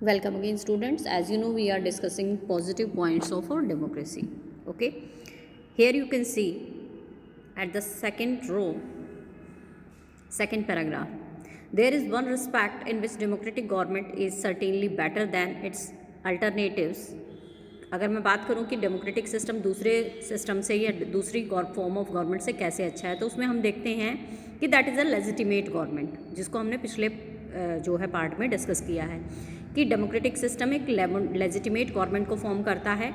Welcome again, students. As you know, we are discussing positive points of our democracy. Okay, here you can see at the second row, second paragraph, there is one respect in which democratic government is certainly better than its alternatives. अगर मैं बात करूं कि democratic system दूसरे system से या दूसरी form of government से कैसे अच्छा है, तो उसमें हम देखते हैं कि that is a legitimate government, जिसको हमने पिछले जो है पार्ट में डिस्कस किया है कि डेमोक्रेटिक सिस्टम एक लेजिटिमेट गवर्नमेंट को फॉर्म करता है.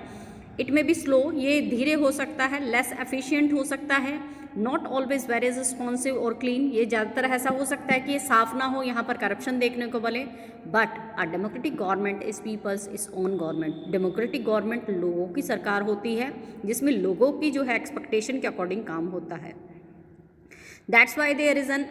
इट में बी स्लो, ये धीरे हो सकता है, लेस एफिशिएंट हो सकता है, नॉट ऑलवेज वेरी रिस्पॉन्सिव और क्लीन, ये ज़्यादातर ऐसा हो सकता है कि ये साफ ना हो, यहाँ पर करप्शन देखने को बोले. But a democratic government is people's is own government. Democratic government लोगों की सरकार होती है, जिसमें लोगों की जो है एक्सपेक्टेशन के अकॉर्डिंग काम होता है. That's why there is an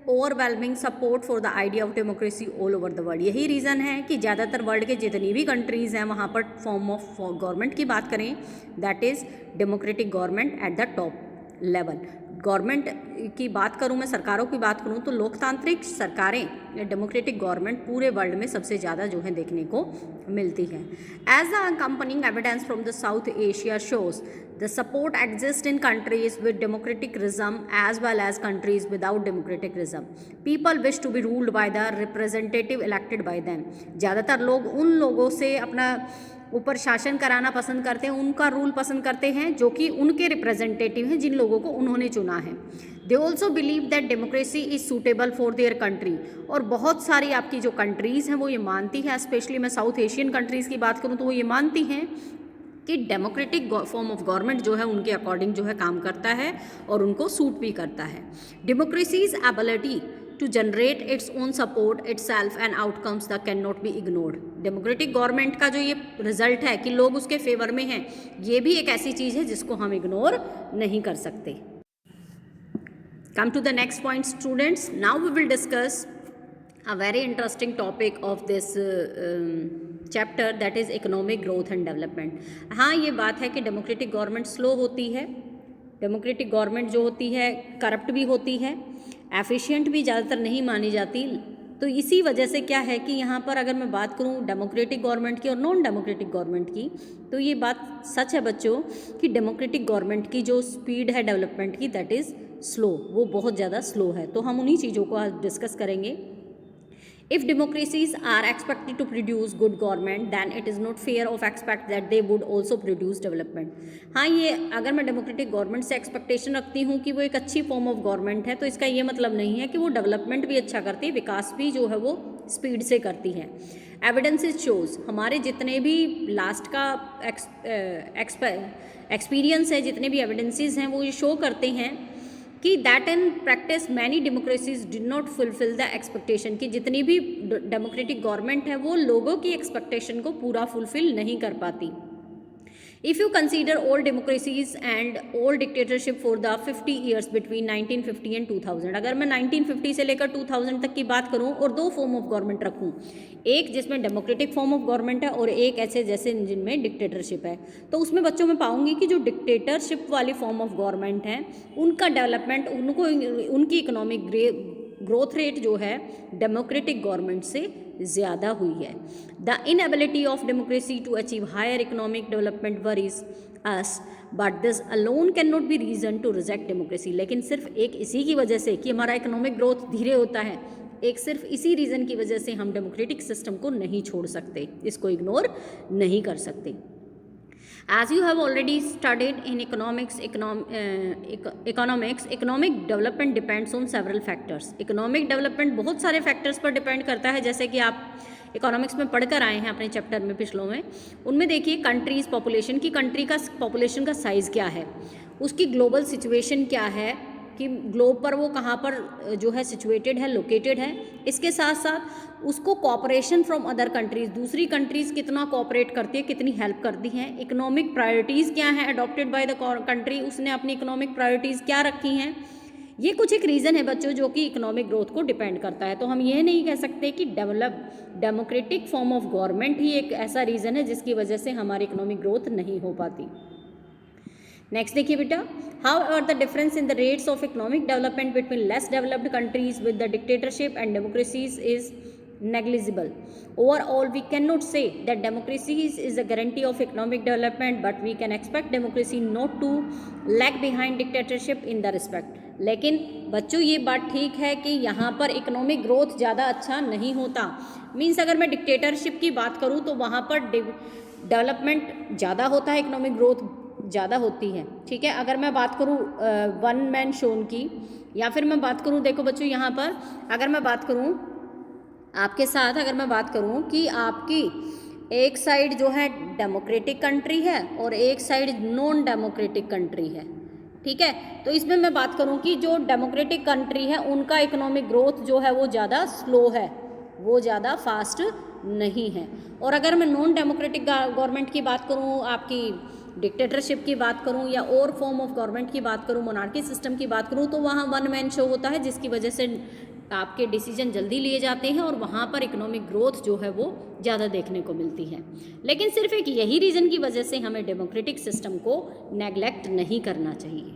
overwhelming support for the idea of democracy all over the world. यही रीज़न है कि ज़्यादातर वर्ल्ड के जितनी भी कंट्रीज़ हैं वहाँ पर फॉर्म ऑफ गवर्नमेंट की बात करें, that is democratic government at the top level. Government की बात करूं, मैं सरकारों की बात करूं, तो लोकतांत्रिक सरकारें, डेमोक्रेटिक गवर्नमेंट पूरे वर्ल्ड में सबसे ज़्यादा जो है देखने को मिलती है. As the accompanying evidence from the South Asia shows the support exist in countries with democratic regime as well as countries without democratic regime. People wish to be ruled by the representative elected by them. ज़्यादातर लोग उन लोगों से अपना ऊपर शासन कराना पसंद करते हैं, उनका रूल पसंद करते हैं जो कि उनके रिप्रेजेंटेटिव हैं, जिन लोगों को उन्होंने चुना है. They also believe that democracy is suitable for their country. और बहुत सारी आपकी जो कंट्रीज़ हैं वो ये मानती हैं, स्पेशली मैं साउथ एशियन कंट्रीज़ की बात करूँ तो वो ये मानती हैं कि डेमोक्रेटिक फॉर्म ऑफ गवर्नमेंट जो है उनके अकॉर्डिंग जो है काम करता है और उनको सूट भी करता है. Democracies ability to generate its own support itself and outcomes that cannot be ignored. Democratic government का जो ये रिजल्ट है कि लोग उसके फेवर में हैं, ये भी एक ऐसी चीज़ है जिसको हम इग्नोर नहीं कर सकते. Come to the next point students. Now we will discuss a very interesting topic of this chapter, that is economic growth and development. हाँ, ये बात है कि डेमोक्रेटिक गवर्नमेंट स्लो होती है, डेमोक्रेटिक गवर्नमेंट जो होती है करप्ट भी होती है, एफिशिएंट भी ज़्यादातर नहीं मानी जाती. तो इसी वजह से क्या है कि यहाँ पर अगर मैं बात करूँ डेमोक्रेटिक गवर्नमेंट की और नॉन डेमोक्रेटिक गवर्नमेंट की, तो ये बात सच है बच्चों कि डेमोक्रेटिक गवर्नमेंट की जो स्पीड है डेवलपमेंट की, दैट इज़ स्लो, वो बहुत ज़्यादा स्लो है. तो हम उन्हीं चीज़ों को आज डिस्कस करेंगे. If democracies are expected to produce good government, then it is not fair of expect that they would also produce development. हाँ, ये अगर मैं डेमोक्रेटिक गवर्नमेंट से एक्सपेक्टेशन रखती हूँ कि वो एक अच्छी फॉर्म ऑफ गवर्नमेंट है, तो इसका ये मतलब नहीं है कि वो डेवलपमेंट भी अच्छा करती है, विकास भी जो है वो स्पीड से करती है. एविडेंसेस शोज, हमारे जितने भी लास्ट का एक्सपीरियंस है, जितने भी एविडेंसेस हैं वो ये शो करते हैं कि that in practice many democracies did not fulfil the expectation, कि जितनी भी डेमोक्रेटिक गवर्नमेंट है वो लोगों की एक्सपेक्टेशन को पूरा फुलफिल नहीं कर पाती. If you consider all democracies and all dictatorship for the 50 years between 1950 and 2000, अगर मैं 1950 से लेकर 2000 तक की बात करूं और दो फॉर्म ऑफ गवर्नमेंट रखूं, एक जिसमें डेमोक्रेटिक फॉर्म ऑफ गवर्नमेंट है और एक ऐसे जैसे जिनमें डिक्टेटरशिप है, तो उसमें बच्चों में पाऊंगी कि जो डिक्टेटरशिप वाली फॉर्म ऑफ गवर्नमेंट है उनका डेवलपमेंट, उनको उनकी इकोनॉमिक ग्रोथ रेट जो है डेमोक्रेटिक गवर्नमेंट से ज़्यादा हुई है. The inability of democracy to achieve higher economic development worries us, but this alone can not be reason to reject democracy. लेकिन सिर्फ एक इसी की वजह से कि हमारा इकोनॉमिक ग्रोथ धीरे होता है, एक सिर्फ इसी रीज़न की वजह से हम डेमोक्रेटिक सिस्टम को नहीं छोड़ सकते, इसको इग्नोर नहीं कर सकते. As you have already studied in economics, economic development depends on several factors. Economic development बहुत सारे factors पर depend करता है, जैसे कि आप इकोनॉमिक्स में पढ़कर आए हैं अपने चैप्टर में पिछलों में. उनमें देखिए कंट्रीज़ पॉपुलेशन की, कंट्री का पॉपुलेशन का साइज़ क्या है, उसकी ग्लोबल सिचुएशन क्या है कि ग्लोब पर वो कहाँ पर जो है सिचुएटेड है, लोकेटेड है. इसके साथ साथ उसको कॉपरेशन फ्रॉम अदर कंट्रीज़, दूसरी कंट्रीज़ कितना कॉपरेट करती है, कितनी हेल्प करती हैं. इकोनॉमिक प्रायोरिटीज़ क्या हैं अडॉप्टेड बाय द कंट्री, उसने अपनी इकोनॉमिक प्रायोरिटीज़ क्या रखी हैं. ये कुछ एक रीज़न है बच्चों जो कि इकोनॉमिक ग्रोथ को डिपेंड करता है. तो हम ये नहीं कह सकते कि डेमोक्रेटिक फॉर्म ऑफ गवर्नमेंट ही एक ऐसा रीज़न है जिसकी वजह से हमारी इकोनॉमिक ग्रोथ नहीं हो पाती. नेक्स्ट देखिए बेटा, how are the difference in the rates of economic development between less developed countries with the dictatorship and democracies is negligible. Overall, we cannot say that democracy is a guarantee of economic development, but we can expect democracy not to lag behind dictatorship in the respect. लेकिन बच्चों ये बात ठीक है कि यहाँ पर economic growth ज़्यादा अच्छा नहीं होता. मीन्स अगर मैं डिक्टेटरशिप की बात करूँ तो वहाँ पर डेवलपमेंट ज़्यादा होता है, इकोनॉमिक ग्रोथ ज़्यादा होती है. ठीक है, अगर मैं बात करूँ वन मैन शोन की, या फिर मैं बात करूँ, देखो बच्चों यहाँ पर अगर मैं बात करूँ आपके साथ, अगर मैं बात करूँ कि आपकी एक साइड जो है डेमोक्रेटिक कंट्री है और एक साइड नॉन डेमोक्रेटिक कंट्री है. ठीक है, तो इसमें मैं बात करूँ कि जो डेमोक्रेटिक कंट्री है उनका इकोनॉमिक ग्रोथ जो है वो ज़्यादा स्लो है, वो ज़्यादा फास्ट नहीं है. और अगर मैं नॉन डेमोक्रेटिक गवर्नमेंट की बात करूँ, आपकी डिक्टेटरशिप की बात करूँ, या और फॉर्म ऑफ गवर्नमेंट की बात करूँ, मोनार्की सिस्टम की बात करूँ, तो वहाँ वन मैन शो होता है, जिसकी वजह से आपके डिसीजन जल्दी लिए जाते हैं और वहाँ पर इकोनॉमिक ग्रोथ जो है वो ज़्यादा देखने को मिलती है. लेकिन सिर्फ एक यही रीज़न की वजह से हमें डेमोक्रेटिक सिस्टम को नेग्लेक्ट नहीं करना चाहिए.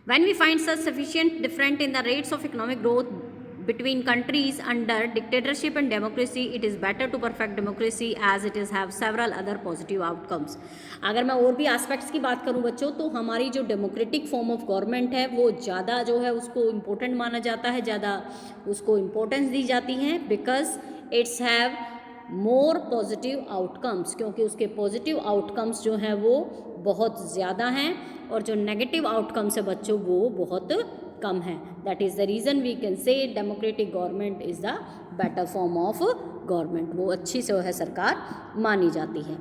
When we find such sufficient difference in the rates of economic growth between countries under dictatorship and democracy, it is better to perfect democracy as it is have several other positive outcomes. अगर मैं और भी aspects की बात करूं बच्चों, तो हमारी जो डेमोक्रेटिक फॉर्म ऑफ गवर्नमेंट है वो ज़्यादा जो है उसको इम्पोर्टेंट माना जाता है, ज़्यादा उसको इम्पोर्टेंस दी जाती है, because it's have more positive outcomes, क्योंकि उसके पॉजिटिव आउटकम्स जो हैं वो बहुत ज़्यादा हैं और जो नेगेटिव आउटकम्स है बच्चों वो बहुत कम है. That is the reason we can say democratic government is the better form of government. वो अच्छी से है सरकार मानी जाती है.